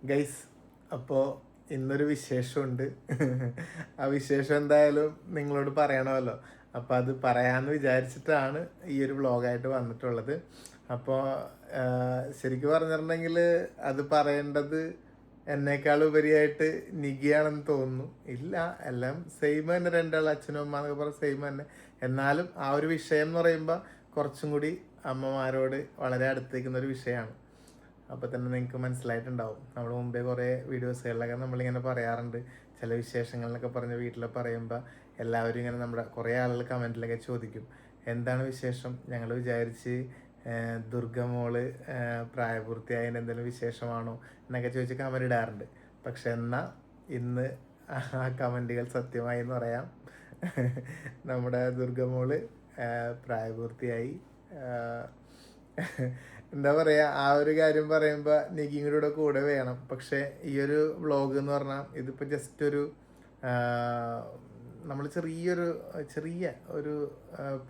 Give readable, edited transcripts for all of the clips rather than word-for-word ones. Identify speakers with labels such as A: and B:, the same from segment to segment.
A: Guys, അപ്പോൾ ഇന്നൊരു വിശേഷമുണ്ട്. ആ വിശേഷം എന്തായാലും നിങ്ങളോട് പറയണമല്ലോ. അപ്പോൾ അത് പറയാമെന്ന് വിചാരിച്ചിട്ടാണ് ഈ ഒരു വ്ളോഗായിട്ട് വന്നിട്ടുള്ളത്. അപ്പോൾ ശരിക്കും പറഞ്ഞിട്ടുണ്ടെങ്കിൽ അത് പറയേണ്ടത് എന്നേക്കാൾ ഉപരിയായിട്ട് നികിയാണെന്ന് തോന്നുന്നു. ഇല്ല, എല്ലാം സെയിം തന്നെ, രണ്ടാൾ അച്ഛനും അമ്മ എന്നൊക്കെ പറഞ്ഞ സെയിം തന്നെ. എന്നാലും ആ ഒരു വിഷയം എന്ന് പറയുമ്പോൾ കുറച്ചും കൂടി അമ്മമാരോട് വളരെ അടുത്തേക്കുന്ന ഒരു വിഷയമാണ്. അപ്പോൾ തന്നെ നിങ്ങൾക്ക് മനസ്സിലായിട്ടുണ്ടാവും. നമ്മൾ മുമ്പേ കുറേ വീഡിയോസുകളിലൊക്കെ നമ്മളിങ്ങനെ പറയാറുണ്ട്, ചില വിശേഷങ്ങളെന്നൊക്കെ പറഞ്ഞ് വീട്ടിൽ പറയുമ്പോൾ എല്ലാവരും ഇങ്ങനെ നമ്മുടെ കുറേ ആളുകൾ കമൻറ്റിലൊക്കെ ചോദിക്കും, എന്താണ് വിശേഷം? ഞങ്ങൾ വിചാരിച്ച് ദുർഗമോള് പ്രായപൂർത്തിയായതിൻ്റെ എന്തെങ്കിലും വിശേഷമാണോ എന്നൊക്കെ ചോദിച്ച് കമൻറ്റ് ഇടാറുണ്ട്. പക്ഷെ എന്നാൽ ഇന്ന് ആ കമൻറ്റുകൾ സത്യമായി എന്ന് പറയാം. നമ്മുടെ ദുർഗമോള് പ്രായപൂർത്തിയായി. എന്താ പറയുക, ആ ഒരു കാര്യം പറയുമ്പോൾ നികിയുടെ കൂടെ വേണം. പക്ഷേ ഈ ഒരു വ്ളോഗ് എന്ന് പറഞ്ഞാൽ ഇതിപ്പോൾ ജസ്റ്റ് ഒരു നമ്മൾ ചെറിയ ഒരു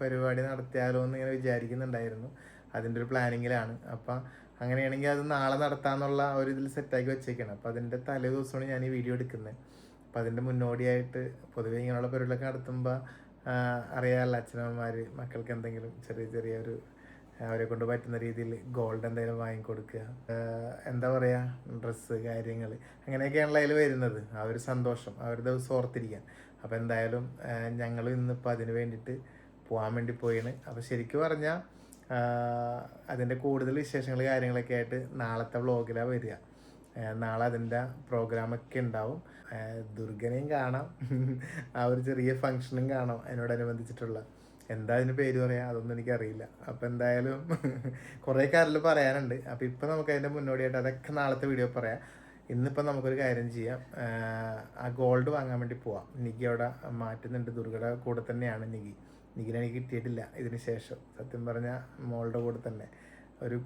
A: പരിപാടി നടത്തിയാലോ എന്ന് ഇങ്ങനെ വിചാരിക്കുന്നുണ്ടായിരുന്നു. അതിൻ്റെ ഒരു പ്ലാനിങ്ങിലാണ്. അപ്പം അങ്ങനെയാണെങ്കിൽ അത് നാളെ നടത്താമെന്നുള്ള ഒരു ഇതിൽ സെറ്റാക്കി വെച്ചേക്കാണ്. അപ്പോൾ അതിൻ്റെ തലേ ദിവസമാണ് ഞാൻ ഈ വീഡിയോ എടുക്കുന്നത്. അപ്പോൾ അതിൻ്റെ മുന്നോടിയായിട്ട് പൊതുവേ ഇങ്ങനെയുള്ള പരിപാടികളൊക്കെ നടത്തുമ്പോൾ അറിയാമല്ലോ, അച്ഛനമ്മമാർ മക്കൾക്ക് എന്തെങ്കിലും ചെറിയൊരു അവരെ കൊണ്ട് പറ്റുന്ന രീതിയിൽ ഗോൾഡ് എന്തെങ്കിലും വാങ്ങിക്കൊടുക്കുക, എന്താ പറയുക, ഡ്രസ്സ് കാര്യങ്ങൾ, അങ്ങനെയൊക്കെയാണല്ലോ അതിൽ വരുന്നത്. ആ ഒരു സന്തോഷം, ആ ഒരു ദിവസം ഓർത്തിരിക്കാൻ. അപ്പോൾ എന്തായാലും ഞങ്ങൾ ഇന്നിപ്പോൾ അതിന് വേണ്ടിയിട്ട് പോകാൻ വേണ്ടി പോയിന്. അപ്പോൾ ശരിക്കും പറഞ്ഞാൽ അതിൻ്റെ കൂടുതൽ വിശേഷങ്ങൾ കാര്യങ്ങളൊക്കെ ആയിട്ട് നാളത്തെ വ്ളോഗിലാണ് വരിക. നാളെ അതിൻ്റെ പ്രോഗ്രാമൊക്കെ ഉണ്ടാവും. ദുർഗനെയും കാണാം, ആ ഒരു ചെറിയ ഫങ്ഷനും കാണാം അതിനോടനുബന്ധിച്ചിട്ടുള്ള. എന്താ അതിന് പേര് പറയാ, അതൊന്നും എനിക്കറിയില്ല. അപ്പം എന്തായാലും കുറേ കാര്യങ്ങൾ പറയാനുണ്ട്. അപ്പം ഇപ്പം നമുക്ക് അതിൻ്റെ മുന്നോടിയായിട്ട് അതൊക്കെ നാളത്തെ വീഡിയോ പറയാം. ഇന്നിപ്പം നമുക്കൊരു കാര്യം ചെയ്യാം, ആ ഗോൾഡ് വാങ്ങാൻ വേണ്ടി പോവാം. നികി അവിടെ മാറ്റുന്നുണ്ട്, ദുർഗയുടെ കൂടെ തന്നെയാണ് നികിനെ എനിക്ക് കിട്ടിയിട്ടില്ല ഇതിന് ശേഷം. സത്യം പറഞ്ഞാൽ മോളുടെ കൂടെ തന്നെ ഒരു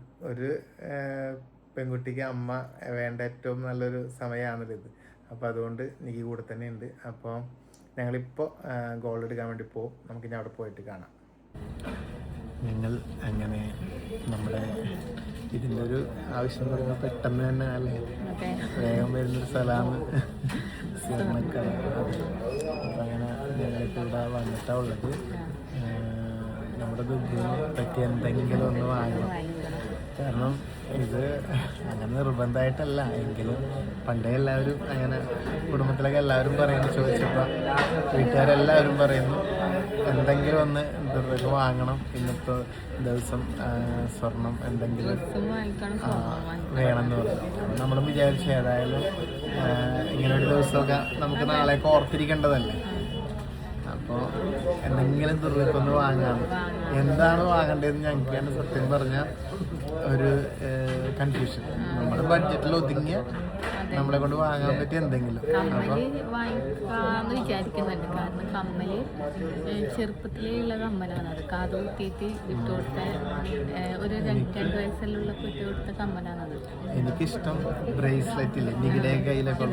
A: പെൺകുട്ടിക്ക് അമ്മ വേണ്ട ഏറ്റവും നല്ലൊരു സമയമാണല്ലോ ഇത്. അപ്പോൾ അതുകൊണ്ട് നികി കൂടെ തന്നെ ഉണ്ട്. അപ്പോൾ ഞങ്ങളിപ്പോൾ ഗോൾഡ് എടുക്കാൻ വേണ്ടി പോകും. നമുക്കിനി അവിടെ പോയിട്ട് കാണാം. ഞങ്ങൾ അങ്ങനെ നമ്മുടെ ഇതിൻ്റെ ഒരു ആവശ്യം പറയുമ്പോൾ പെട്ടെന്ന് തന്നെ അല്ലേ വേഗം വരുന്നൊരു സ്ഥലമാണ് സ്വർണ്ണക്കട. അപ്പം അങ്ങനെ ഞങ്ങളിപ്പോൾ ഇവിടെ വന്നിട്ടാണ് ഉള്ളത്. നമ്മുടെ ദുർഗിനെ പറ്റി എന്തെങ്കിലും ഒന്ന് വാങ്ങണം. കാരണം ഇത് അങ്ങനെ നിർബന്ധമായിട്ടല്ല, എങ്കിലും പണ്ടേ എല്ലാവരും അങ്ങനെ കുടുംബത്തിലൊക്കെ എല്ലാവരും പറയുന്നു, ചോദിച്ചപ്പോൾ വീട്ടുകാരെല്ലാവരും പറയുന്നു എന്തെങ്കിലും ഒന്ന് ദുർഗക്ക് വാങ്ങണം, ഇന്നത്തെ ദിവസം സ്വർണം എന്തെങ്കിലും വേണമെന്ന് പറഞ്ഞു. നമ്മളും വിചാരിച്ചു ഏതായാലും ഇങ്ങനെ ഒരു ദിവസമൊക്കെ നമുക്ക് നാളെയൊക്കെ ഓർത്തിരിക്കേണ്ടതല്ലേ. അപ്പോൾ എന്തെങ്കിലും ദുർഗക്കൊന്ന് വാങ്ങാം. എന്താണ് വാങ്ങേണ്ടതെന്ന് ഞങ്ങൾക്ക് തന്നെ സത്യം പറഞ്ഞാൽ ഒരു കൺഫ്യൂഷൻ. നമ്മുടെ ബഡ്ജറ്റിൽ ഒതുങ്ങിയ നമ്മളെ കൊണ്ട് വാങ്ങാൻ പറ്റിയ എന്തെങ്കിലും
B: വാങ്ങിക്കാന്ന് വിചാരിക്കുന്നുണ്ട്. കാരണം കമ്മല് ചെറുപ്പത്തിലേ കമ്മലാണ്. അത് കാത് കുത്തിയിട്ട് ഇട്ട് കൊടുത്ത ഒരു 2 വയസ്സെല്ലാം ഇട്ട് കൊടുത്ത കമ്മലാണത്.
A: എനിക്കിഷ്ടം ബ്രേസ്ലെറ്റ് ഇല്ലേ നികിടെ കയ്യിലൊക്കെ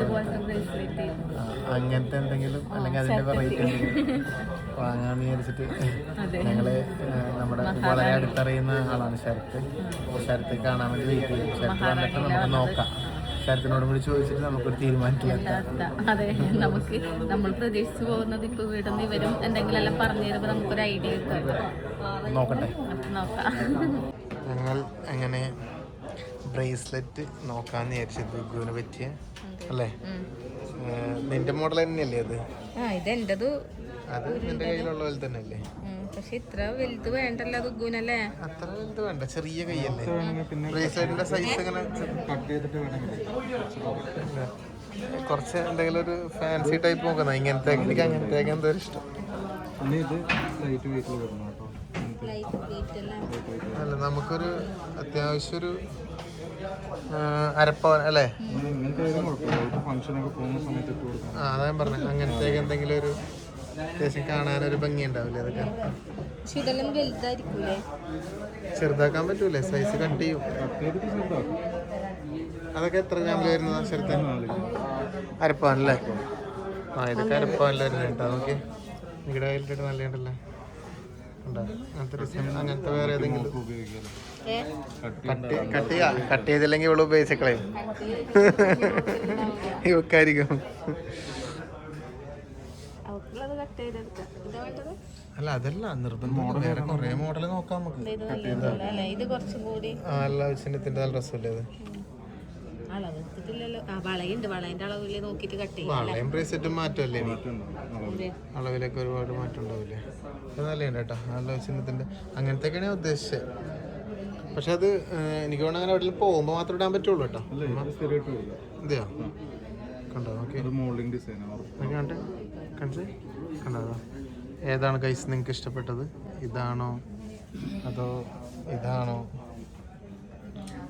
B: ബ്രേസ്ലെറ്റ്,
A: അങ്ങനത്തെ എന്തെങ്കിലും അല്ലെങ്കിൽ അതിന്റെ വെറൈറ്റി എന്തെങ്കിലും വാങ്ങാന്ന് വിചാരിച്ചിട്ട് ഞങ്ങള് നമ്മുടെ വളരെ അടുത്തറിയുന്ന ആളാണ് ശരത്ത് കാണാൻ വേണ്ടി വെയിറ്റ് ചെയ്യും. ശരത്ത് വന്നിട്ട് നമുക്ക് നോക്കാം. ശരത്തിനോടും കൂടി ചോദിച്ചിട്ട് നമുക്കൊരു തീരുമാനത്തിലെത്താം.
B: അതെ, നമ്മൾ പ്രതീക്ഷിച്ചു പോകുന്നത് ഇപ്പൊ വീട്ടിൽ ഇവരും എന്തെങ്കിലും എല്ലാം പറഞ്ഞു തരുമ്പോൾ നമുക്കൊരു ഐഡിയ
A: നോക്കട്ടെ.
B: നോക്കാം.
A: ഞങ്ങൾ അങ്ങനെ ബ്രേസ്ലെറ്റ് നോക്കാന്ന് വിചാരിച്ചത് ദുർഗുവിനെ പറ്റിയ അല്ലേ. നിന്റെ മോഡൽ തന്നെയല്ലേ അത്?
B: ഇതെന്റത്.
A: അത് നിന്റെ കയ്യിലുള്ള പോലെ തന്നെ അല്ലേ?
B: പക്ഷെ ഇത്ര വലുത് വേണ്ടല്ലോ ദുർഗുവിനല്ലേ?
A: അത്ര വലുത് വേണ്ട, ചെറിയ കൈയല്ലേ. ബ്രേസ്ലെറ്റിന്റെ സൈസ് ഇങ്ങനെ കുറച്ച് എന്തെങ്കിലും ഒരു ഫാൻസി ടൈപ്പ് നോക്കുന്ന ഇങ്ങനത്തെ. എനിക്ക് അങ്ങനത്തെ എന്തോ ഇഷ്ടം അല്ല. നമുക്കൊരു അത്യാവശ്യം ഒരു അരപ്പവൻ അല്ലേ? അതാ ഞാൻ പറഞ്ഞത്, അങ്ങനത്തെ എന്തെങ്കിലും ഒരു അത്യാവശ്യം കാണാനൊരു ഭംഗി ഉണ്ടാവില്ലേ അതൊക്കെ. ചെറുതാക്കാൻ പറ്റൂലേ? സൈസ് കട്ട് ചെയ്യും. അതൊക്കെ എത്ര ഗ്രാമിൽ വരുന്നതാ ശരത്ത്? അരപ്പവൻ അല്ലേ? ഇതൊക്കെ അരപ്പവനിൽ വരുന്നത് കേട്ടോ. ഓക്കെ, നിങ്ങളുടെ കയ്യിലിട്ട് നല്ല ഉണ്ടല്ലേ? ഉണ്ടോ അങ്ങനത്തെ വേറെ ഏതെങ്കിലും കട്ട് ചെയ്തില്ലെങ്കിൽ ഇവള് ഉപയോഗിച്ചേക്കളയും ഇവക്കായിരിക്കും.
B: അവക്കുള്ളത് കട്ട് ചെയ്തെടുക്കാം. ഇതാ വേണ്ടത്?
A: അല്ല അതല്ല നിർബന്ധം, വേറെ കൊറേ മോഡൽ നോക്കാം നമുക്ക്.
B: ഇത് കുറച്ചും കൂടി
A: നല്ല ആവശ്യത്തിന്റെ നല്ല രസമല്ലേ അത്.
B: അളവെടുത്തിട്ടില്ലല്ലോ. വളയുണ്ട്, വളയുടെ അളവില് നോക്കിട്ട് കട്ട് ചെയ്യാം.
A: വളയും ബ്രേസ്ലെറ്റും മാറ്റമല്ലേ അളവിലൊക്കെ ഒരുപാട് മാറ്റം ഉണ്ടാവില്ലേ. അത് നല്ലതുണ്ട് കേട്ടോ, നല്ല ആവശ്യത്തിന്റെ അങ്ങനത്തെയൊക്കെയാണ് ഞാൻ ഉദ്ദേശിച്ചത്. പക്ഷെ അത് എനിക്ക് വേണം അങ്ങനെ എവിടെയും പോകുമ്പോൾ മാത്രം ഇടാൻ പറ്റുള്ളൂ കേട്ടോ. ഇതെയോ കണ്ടോ കണ്ടോ ഏതാണ് കൈസ് നിങ്ങൾക്ക് ഇഷ്ടപ്പെട്ടത്? ഇതാണോ അതോ ഇതാണോ?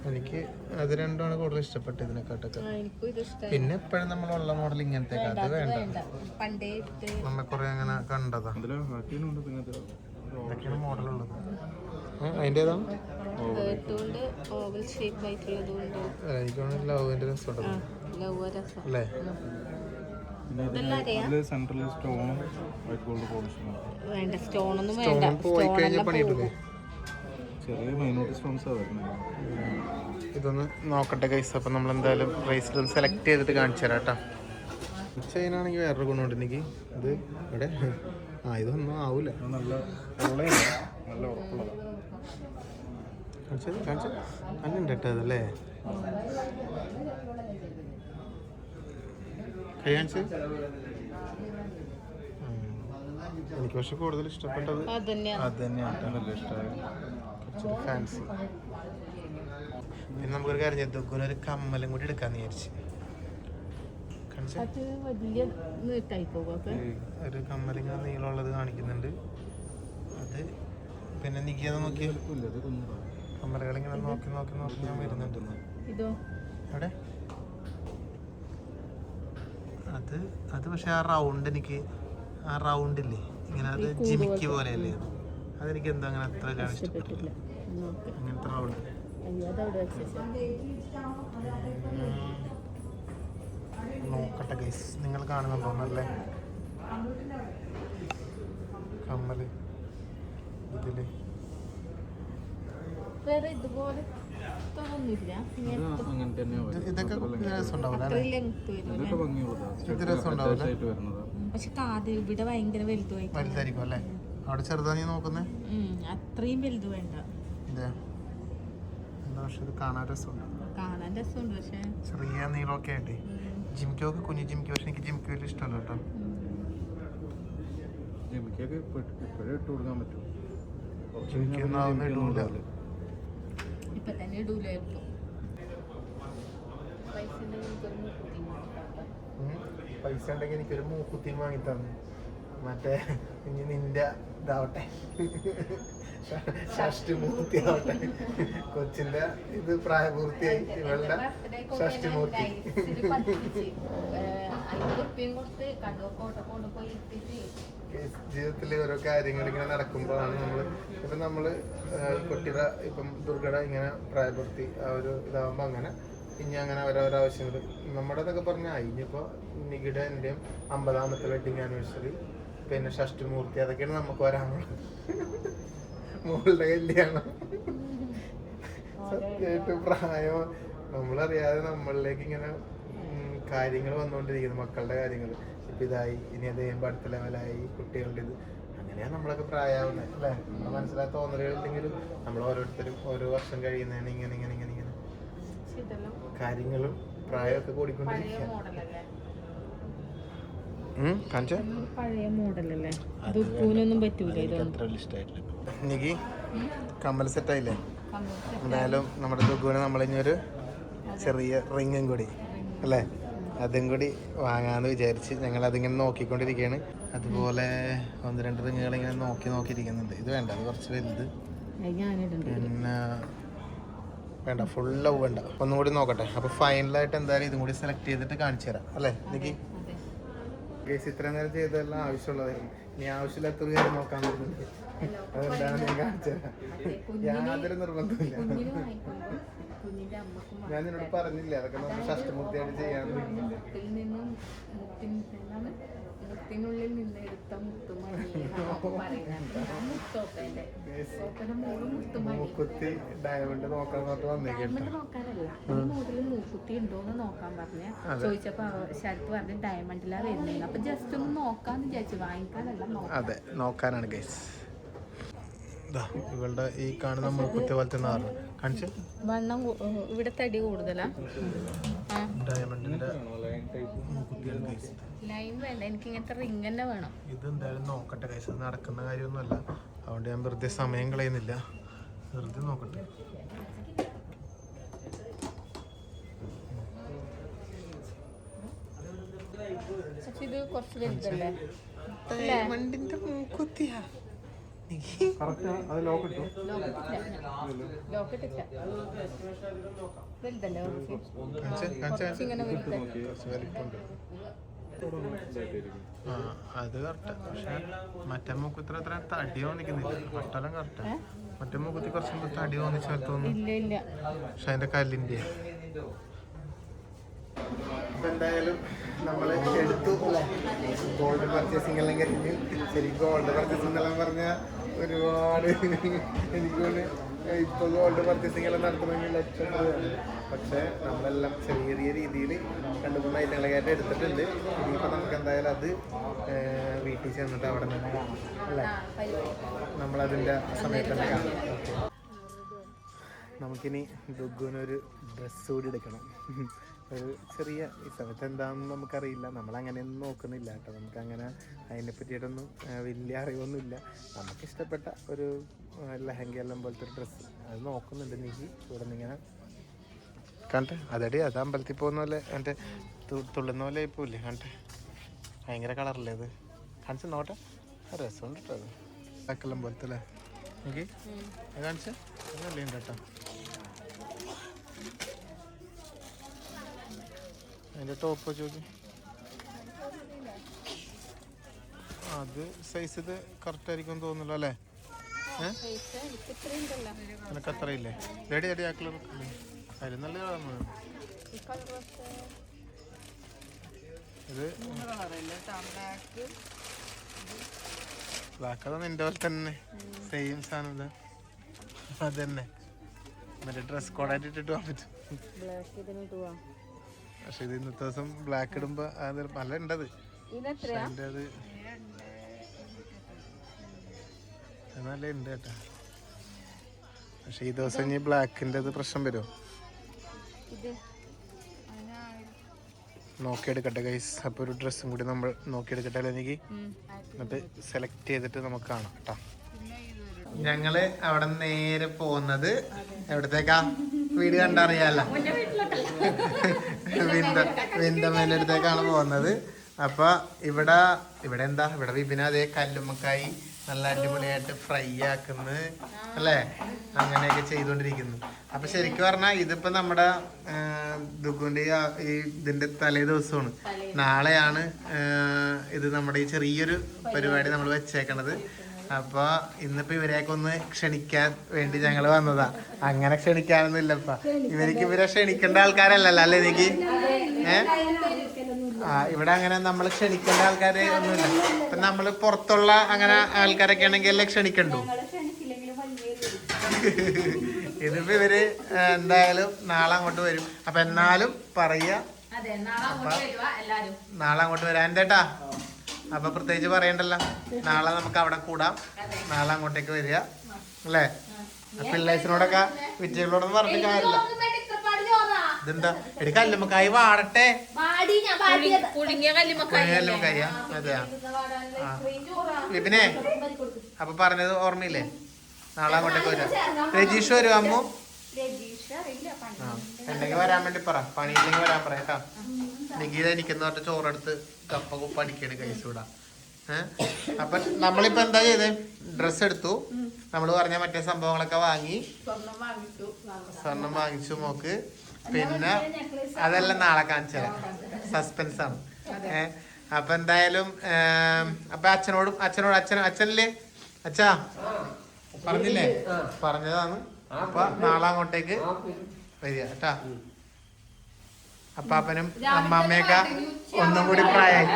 A: എനിക്ക് അത് രണ്ടുമാണ് കൂടുതൽ ഇഷ്ടപ്പെട്ടത് ഇതിനെക്കാട്ടൊക്കെ. പിന്നെ എപ്പോഴും നമ്മളുള്ള മോഡൽ ഇങ്ങനത്തെ അത് വേണ്ട, നമ്മ കൊറേ അങ്ങനെ കണ്ടതാ. ഇതൊക്കെയാണ് മോഡലുള്ളത്. അതിൻ്റെ ഏതാണ് എനിക്കാണ് ലവിന്റെ രസം അല്ലേ? സ്റ്റോൺ പോയി കഴിഞ്ഞാൽ പണിയിട്ടില്ലേ? ഇതൊന്ന് നോക്കട്ടെ കൈസ്. അപ്പം നമ്മൾ എന്തായാലും ബ്രേസ്ലെറ്റ് സെലക്ട് ചെയ്തിട്ട് കാണിച്ചു തരാം കേട്ടോ. ചെയിനാണെങ്കിൽ വേറൊരു ഗുണമുണ്ട് എനിക്ക്. ഇത് ഇവിടെ ഇതൊന്നും ആവൂല. അങ്ങനുണ്ട് കേട്ടോ അതല്ലേ കൈ കാണിച്ച്. എനിക്ക് പക്ഷെ കൂടുതൽ ഇഷ്ടപ്പെട്ടത് അത് തന്നെയാണ് കുറച്ചൊരു ഫാൻസി. പിന്നെ നമുക്കൊരു കാര്യം ചെയ്തു, ഒരു കമ്മലും കൂടി എടുക്കാന്ന് വിചാരിച്ച്. ഒരു കമ്മലിങ്ങനെ നീളമുള്ളത് കാണിക്കുന്നുണ്ട്. അത് പിന്നെ നിക്കിയത് നോക്കിയാൽ കമ്മലുകളിങ്ങനെ നോക്കി നോക്കി നോക്കി ഞാൻ വരുന്നുണ്ട്. അവിടെ അത് പക്ഷെ ആ റൗണ്ട് എനിക്ക് ആ റൗണ്ടില്ലേ ഇങ്ങനെ അത് ജിമിക്ക് പോലെയല്ലേ അതെനിക്ക് എന്താ അങ്ങനെ അത്ര ഇഷ്ടപ്പെട്ടില്ല. അങ്ങനത്തെ റൗണ്ട് നോക്കട്ടെ ഗൈസ്, നിങ്ങൾ കാണുന്നുണ്ടോ നല്ലേ കമ്മല് ഇതില് ഇതൊക്കെ രസം ഉണ്ടാവില്ല. ഇത് രസം ഉണ്ടാവില്ല.
B: പക്ഷെ കാത് ഇവിടെ ഭയങ്കര
A: വലുതായിരിക്കും അല്ലേ? അവിടെ ചെറുതാ നീ നോക്കുന്നേ?
B: അത്രയും വലുത് വേണ്ട.
A: എന്താ പക്ഷെ ഇത് കാണാൻ രസമുണ്ട്.
B: പക്ഷെ
A: ചെറിയ നീളമൊക്കെ ആയിട്ടേ ജിമിക്കൊക്കെ കുഞ്ഞു ജിമിക്ക്. പക്ഷെ എനിക്ക് ജിമിക്ക് വലിയ ഇഷ്ടമല്ല കേട്ടോ. ജിമിക്കൊക്കെ ഇപ്പോഴും ഇട്ട് കൊടുക്കാൻ പറ്റും. ജിമിക്കൊന്നും ഇടൂല.
B: ഇപ്പൊ തന്നെ ഇടൂലായിരുന്നു.
A: പൈസ ഉണ്ടെങ്കിൽ എനിക്കൊരു മൂക്കുത്തി വാങ്ങി തന്നു. മറ്റേ ഇനി നിന്റെ ഇതാവട്ടെ, ഷഷ്ടി മൂർത്തി ആവട്ടെ. കൊച്ചിന്റെ ഇത് പ്രായപൂർത്തിയായി, ഇവളുടെ ഷഷ്ടി മൂർത്തി. ജീവിതത്തിൽ ഓരോ കാര്യങ്ങൾ ഇങ്ങനെ നടക്കുമ്പോഴാണ് നമ്മള് കുട്ടിയുടെ ഇപ്പം ദുർഗയുടെ ഇങ്ങനെ പ്രായപൂർത്തി ആ ഒരു ഇതാവുമ്പോ അങ്ങനെ ഇനി അങ്ങനെ ഓരോരോ ആവശ്യങ്ങൾ നമ്മുടെ എന്നൊക്കെ പറഞ്ഞാൽ ഇനിയിപ്പോൾ നികിയുടെ എൻ്റെയും 50ാമത്തെ വെഡിങ് ആനിവേഴ്സറി, പിന്നെ ഷഷ്ടിമൂർത്തി, അതൊക്കെയാണ് നമുക്ക് വരാനുള്ളത്. മോളുടെ കല്യാണം, സത്യമായിട്ട് പ്രായം നമ്മളറിയാതെ നമ്മളിലേക്ക് ഇങ്ങനെ കാര്യങ്ങൾ വന്നുകൊണ്ടിരിക്കുന്നു. മക്കളുടെ കാര്യങ്ങൾ ഇപ്പം ഇതായി, ഇനി അത് കഴിയുമ്പോൾ അടുത്ത ലെവലായി, കുട്ടികളുടെ ഇത് അങ്ങനെയാണ് നമ്മളൊക്കെ പ്രായമാവുന്നത് അല്ലേ? നമ്മൾ മനസ്സിലായ തോന്നലുകളില്ലെങ്കിലും നമ്മൾ ഓരോരുത്തരും ഓരോ വർഷം കഴിയുന്നതിന് ഇങ്ങനെ ഇങ്ങനെ ഇങ്ങനെ ഇങ്ങനെ കാര്യങ്ങളും പ്രായമൊക്കെ കൂടിക്കൊണ്ടിരിക്കുക.
B: പഴയ മോഡലല്ലേ, ദുഃഖൂനൊന്നും പറ്റൂല.
A: എനിക്ക് കമ്മൽ സെറ്റായില്ലേ? എന്തായാലും നമ്മുടെ ദുഃഖൂന് നമ്മളിഞ്ഞൊരു ചെറിയ റിങ്ങും കൂടി അല്ലേ, അതും കൂടി വാങ്ങാന്ന് വിചാരിച്ച് ഞങ്ങൾ അതിങ്ങനെ നോക്കിക്കൊണ്ടിരിക്കുകയാണ്. അതുപോലെ 1-2 റിങ്ങുകൾ ഇങ്ങനെ നോക്കിയിരിക്കുന്നുണ്ട്. ഇത് വേണ്ട, അത് കുറച്ച് വലുത്. പിന്നെ വേണ്ട, ഫുൾ ലവ് വേണ്ട, ഒന്നും കൂടി നോക്കട്ടെ. അപ്പോൾ ഫൈനലായിട്ട് എന്തായാലും ഇതും കൂടി സെലക്ട് ചെയ്തിട്ട് കാണിച്ചു തരാം അല്ലേ നിക്കി? കേസ് ഇത്ര നേരം ചെയ്തതെല്ലാം ആവശ്യമുള്ളതായിരുന്നു. ഇനി ആവശ്യമില്ലാത്തൊരു കാര്യം നോക്കാൻ പറ്റുന്നുണ്ട്. അതെന്താണെന്ന് ഞാൻ കാണിച്ചു തരാം. യാതൊരു നിർബന്ധമില്ല. ഞാൻ നിന്നോട് പറഞ്ഞില്ല അതൊക്കെ നമുക്ക് ഷഷ്ടിമൂർത്തിയായിട്ട് ചെയ്യാൻ.
B: മുത്തിനുള്ളിൽ നിന്ന് എടുത്ത മുത്തുമണി മുത്തോപ്പന്റെ മോള് മുത്തുമണി.
A: ഡയമണ്ട്
B: നോക്കാനല്ല, ഈ മോഡല് മൂക്കുത്തി ഉണ്ടോന്ന് നോക്കാൻ പറഞ്ഞ ചോദിച്ചപ്പോ ശരത്ത് പറഞ്ഞ് ഡയമണ്ടിലാ വരുന്നത്. അപ്പൊ ജസ്റ്റ് ഒന്ന് നോക്കാന്ന് വിചാരിച്ചു, വാങ്ങിക്കാനല്ല.
A: അതെ, നോക്കാനാണ് ഗൈസ്. ഇവളുടെ ഈ കാണുന്ന മൂക്കുത്തി പോലത്തെ കാണിച്ചു
B: വണ്ണം ഇവിടെ തടി കൂടുതലാ.
A: ഡയമണ്ടിന്റെ മൂക്കുത്തിയാണ് ഗൈസ്.
B: ലൈൻ വേണ്ട, എനിക്ക് ഇങ്ങനത്തെ റിങ് തന്നെ വേണം.
A: ഇത് എന്തായാലും നോക്കട്ടെ ഗൈസ്, അത് നടക്കുന്ന കാര്യമൊന്നുമല്ല. അതുകൊണ്ട് ഞാൻ വെറുതെ സമയം കളയുന്നില്ല, വെറുതെ നോക്കട്ടെ.
B: പക്ഷെ ഇത് കുറച്ച് വലുതല്ലേ?
A: ഡയമണ്ടിന്റെ മൂക്കുത്തിയാ.
B: ലോക്കറ്റില്ല, വലുതല്ലേ? ഇങ്ങനെ
A: അത് കറക്റ്റ്. പക്ഷെ മറ്റേ മൂക്കുത്തി അത്ര തടി തോന്നിക്കുന്നില്ല. മട്ടെല്ലാം കറക്റ്റ്. മറ്റേ മൂക്കുത്തി കുറച്ചും തടി തോന്നിച്ച തോന്നുന്നു. പക്ഷെ അതിന്റെ കല്ലിന്റെ എന്തായാലും നമ്മൾ എടുത്തു ഗോൾഡ് പർച്ചേസിംഗ് എല്ലാം കഴിഞ്ഞ്. ശരി, ഗോൾഡ് പർച്ചേസിംഗ് എല്ലാം പറഞ്ഞാൽ ഒരുപാട് എനിക്ക് ഇപ്പൊ ഗോൾഡ് പർച്ചേസിംഗ് എല്ലാം നടത്തണമെങ്കിൽ ലക്ഷം രൂപയാണ്. പക്ഷെ നമ്മളെല്ലാം ചെറിയ ചെറിയ രീതിയിൽ 2-3 ഐറ്റങ്ങളൊക്കെ എടുത്തിട്ടുണ്ട്. ഇനിയിപ്പോൾ നമുക്ക് എന്തായാലും അത് വീട്ടിൽ ചെന്നിട്ട് അവിടെ നിന്ന് കാണാം അല്ലേ? നമ്മളതിൻ്റെ സമയത്ത് തന്നെ കാണാം. ഓക്കെ, നമുക്കിനി ദുഗ്ഗുവിനൊരു ഡ്രസ്സ് കൂടി എടുക്കണം. ഒരു ചെറിയ ഈ സമയത്ത് എന്താണെന്ന് നമുക്കറിയില്ല, നമ്മളങ്ങനെയൊന്നും നോക്കുന്നില്ല കേട്ടോ. നമുക്കങ്ങനെ അതിനെ പറ്റിയിട്ടൊന്നും വലിയ അറിവൊന്നുമില്ല. നമുക്കിഷ്ടപ്പെട്ട ഒരു ലെഹങ്കയെല്ലാം പോലത്തെ ഒരു ഡ്രസ്സ് അത് നോക്കുന്നുണ്ട്. നീക്കി ഇവിടെ നിന്ന് ഇങ്ങനെ കണ്ടേ, അതടി അത് അമ്പലത്തിൽ പോകുന്ന പോലെ എൻ്റെ തുള്ളുന്ന പോലെ ആയിപ്പോയില്ലേ? കണ്ടേ, ഭയങ്കര കളറല്ലേ അത്? കാണിച്ച് നോട്ടെ, രസമുണ്ട് കേട്ടോ. അത് ാക്കെല്ലാം പോലത്തെ അല്ലേ? നോക്കി കാണിച്ച അതല്ലേ ഉണ്ട് കേട്ടോ. അതിൻ്റെ ടോപ്പ് വെച്ച് നോക്കി, അത് സൈസ് ഇത് കറക്റ്റ് ആയിരിക്കും തോന്നുന്നല്ലോ അല്ലേ? നിനക്ക് അത്ര ഇല്ലേ? റെഡി റെഡി ആ കളർ അതിൽ നല്ല കളർ. ഇത് ബ്ലാക്ക് അതാണ് എൻ്റെ പോലെ തന്നെ സെയിം സാധനം. ഇത് അത് തന്നെ മറ്റേ ഡ്രസ് കോഡായിട്ട് ഇട്ടിട്ട് പോകാൻ പറ്റും. പക്ഷെ ഇത് ഇന്നത്തെ ദിവസം ബ്ലാക്ക് ഇടുമ്പോ അത് നല്ല ഉണ്ടത്. അതിൻ്റെ അത് നല്ല ഉണ്ട് കേട്ടാ. പക്ഷെ ഈ ദിവസം ഇനി ബ്ലാക്കിൻ്റെ അത് പ്രശ്നം വരുമോ നോക്കിയെടുക്കട്ടെ ഗൈസ്. അപ്പോൾ ഒരു ഡ്രസ്സും കൂടി നമ്മൾ നോക്കിയെടുക്കട്ടെ അല്ലേ എനിക്ക്? എന്നിട്ട് സെലക്ട് ചെയ്തിട്ട് നമുക്ക് കാണാം കേട്ടോ. ഞങ്ങള് അവിടെ നേരെ പോകുന്നത് എവിടത്തേക്കാ? വീട് കണ്ടറിയാലോ, വിന്തമ്മേൻ്റെ അടുത്തേക്കാണ് പോകുന്നത്. അപ്പൊ ഇവിടെ എന്താ, ഇവിടെ വിപിന അതേ കല്ലുമ്മക്കായി നല്ല അടിപൊളിയായിട്ട് ഫ്രൈ ആക്കുന്നു അല്ലേ? അങ്ങനെയൊക്കെ ചെയ്തുകൊണ്ടിരിക്കുന്നു. അപ്പൊ ശരിക്കും പറഞ്ഞാൽ ഇതിപ്പോ നമ്മുടെ ദുഗുന്റെ ഈ ഇതിന്റെ തലേ ദിവസമാണ്. നാളെയാണ് ഇത് നമ്മുടെ ഈ ചെറിയൊരു പരിപാടി നമ്മൾ വെച്ചേക്കണത്. അപ്പൊ ഇന്നിപ്പോ ഇവരെയൊക്കെ ഒന്ന് ക്ഷണിക്കാൻ വേണ്ടി ഞങ്ങള് വന്നതാ. അങ്ങനെ ക്ഷണിക്കാനൊന്നും ഇല്ലപ്പ, ഇവരെ ക്ഷണിക്കേണ്ട ആൾക്കാരല്ലല്ലോ അല്ലേ എനിക്ക്? ഇവിടെ അങ്ങനെ നമ്മൾ ക്ഷണിക്കേണ്ട ആൾക്കാര് ഒന്നുമില്ല. ഇപ്പൊ നമ്മള് പുറത്തുള്ള അങ്ങനെ ആൾക്കാരൊക്കെ ആണെങ്കിൽ അല്ലേ ക്ഷണിക്കണ്ടു. ഇതിപ്പോ ഇവര് എന്തായാലും നാളെ അങ്ങോട്ട് വരും. അപ്പൊ എന്നാലും പറയാ, നാളെ അങ്ങോട്ട് വരാൻ എന്തേട്ടാ. അപ്പൊ പ്രത്യേകിച്ച് പറയണ്ടല്ലോ, നാളെ നമുക്ക് അവിടെ കൂടാം. നാളെ അങ്ങോട്ടേക്ക് വരിക അല്ലേ? പിള്ളേഴ്സിനോടൊക്കെ വിജയങ്ങളോടൊന്നും പറഞ്ഞിട്ട് കാര്യമില്ല. ഇതെന്താ എടി കല്ലുമ്മക്കായി വാടട്ടെ. കല്ലുമ്മക്കായ അതെയാ? വിപിനെ അപ്പൊ പറഞ്ഞത് ഓർമ്മയില്ലേ? നാളെ അങ്ങോട്ടേക്ക് വരാം. രജീഷ് വരും അമ്മു? എന്തെങ്കിലും വരാൻ വേണ്ടി പറ, പണിയില്ലെങ്കിൽ വരാൻ പറയാം കേട്ടോ. നിഗീത എനിക്കെന്ന് പറഞ്ഞിട്ട് ചോറെടുത്ത് കപ്പ കുപ്പ അടിക്കണ് കൈസൂടാ. അപ്പൊ നമ്മളിപ്പോ എന്താ ചെയ്തേ? ഡ്രസ്സ് എടുത്തു, നമ്മള് പറഞ്ഞ മറ്റേ സംഭവങ്ങളൊക്കെ വാങ്ങി, സ്വർണം വാങ്ങിച്ചു മോക്ക്. പിന്നെ അതെല്ലാം നാളെ കാണിച്ചുതരാം, സസ്പെൻസ് ആണ്. അപ്പൊ എന്തായാലും അപ്പൊ അച്ഛനല്ലേ അച്ഛാ പറഞ്ഞില്ലേ? പറഞ്ഞതാണ്. അപ്പൊ നാളെ അങ്ങോട്ടേക്ക് വരിക കേട്ടാ. അപ്പാപ്പനും അമ്മാമ്മയൊക്കെ ഒന്നും കൂടി പ്രായമായി.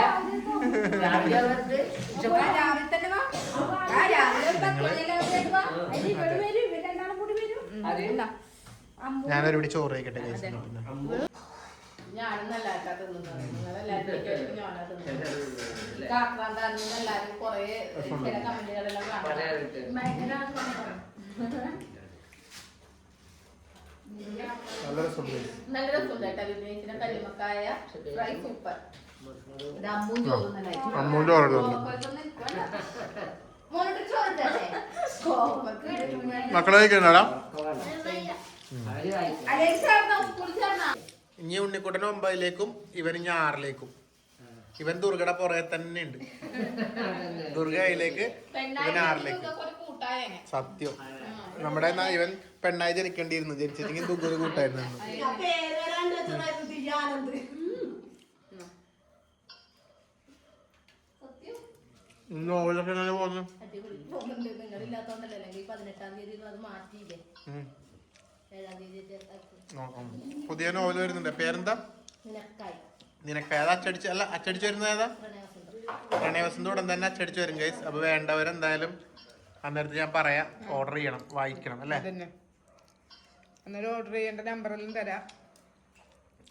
A: ഞാനൊരു പിടി ചോറ് കഴിക്കട്ടെ.
B: നല്ല രസമുണ്ട് കല്ലുമക്കായ ഫ്രൈ സൂപ്പർ.
A: മക്കളെ കഴിക്കണടാ. ഇനി ഉണ്ണിക്കുട്ടൻ 9ലേക്കും ഇവൻ ഇനി 6ലേക്കും. ഇവൻ ദുർഗയുടെ പുറകെ തന്നെ ഉണ്ട്. ദുർഗ അതിലേക്ക് ഇവൻ 6ലേക്ക്. സത്യം നമ്മുടെ ഇവൻ പെണ്ണായി ജനിക്കേണ്ടിയിരുന്നു. ജനിച്ചിട്ടെങ്കിൽ ദുർഗ കൂട്ടായിരുന്നു. നോവലൊക്കെ എങ്ങനെ പോകുന്നു? പുതിയ നോവൽ വരുന്നുണ്ട്. പേരെന്താ? നിനക്കായ. അത് അച്ചടിച്ചു വരുന്നത് ഏതാ? പ്രണയവസന്ത ഉടൻ തന്നെ അച്ചടിച്ചു വരും ഗൈസ്. അപ്പൊ വേണ്ടവരെന്തായാലും അന്നേരത്ത് ഞാൻ പറയാം, ഓർഡർ ചെയ്യണം, വായിക്കണം അല്ലേ?
C: അന്നേരം ഓർഡർ ചെയ്യേണ്ട നമ്പറെല്ലാം തരാം.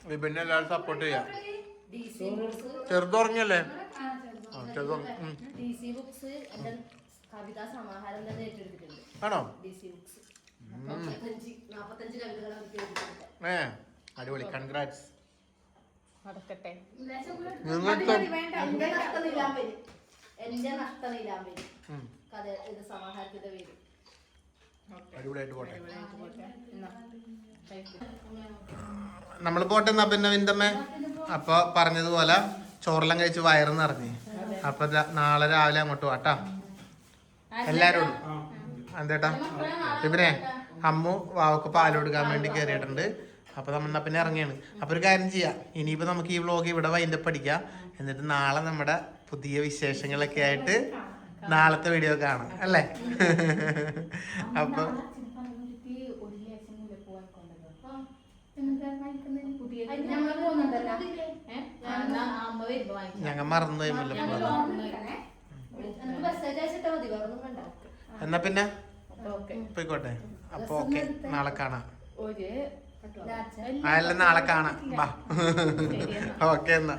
A: വിപിന്നെ എല്ലാവരും സപ്പോർട്ട് ചെയ്യാം. ചെറുതുറങ്ങല്ലേ? ആണോ? അടിപൊളി. കൺഗ്രാറ്റ്സ്. അടിപൊളിയായിട്ട് പോട്ടെ. നമ്മള് പോട്ടെ എന്നാ പിന്നെ വിന്തമ്മേ. അപ്പൊ പറഞ്ഞതുപോലെ ചോറെല്ലാം കഴിച്ച് വയറ് നിറഞ്ഞ്. അപ്പൊ നാളെ രാവിലെ അങ്ങോട്ട് പോട്ടാ എല്ലാരോടും. എന്തേട്ടാ പിന്നെ അമ്മു വാവക്ക് പാൽ കൊടുക്കാൻ വേണ്ടി കയറിയിട്ടുണ്ട്. അപ്പൊ നമ്മൾ പിന്നെ ഇറങ്ങിയാണ്. അപ്പൊ ഒരു കാര്യം ചെയ്യാം, ഇനിയിപ്പോ നമുക്ക് ഈ വ്ലോഗ് ഇവിടെ വൈൻഡപ്പ് അടിക്കാം. എന്നിട്ട് നാളെ നമ്മുടെ പുതിയ വിശേഷങ്ങളൊക്കെ ആയിട്ട് നാളത്തെ വീഡിയോ കാണാം അല്ലേ? അപ്പൊ ഞങ്ങൾ മറന്നുപോയി മുല്ലപ്പൂ. എന്നാ പിന്നെ പോയിക്കോട്ടെ. അപ്പൊ ഓക്കെ, നാളെ കാണാം. നാളെ കാണാം. ഓക്കെ എന്നാ.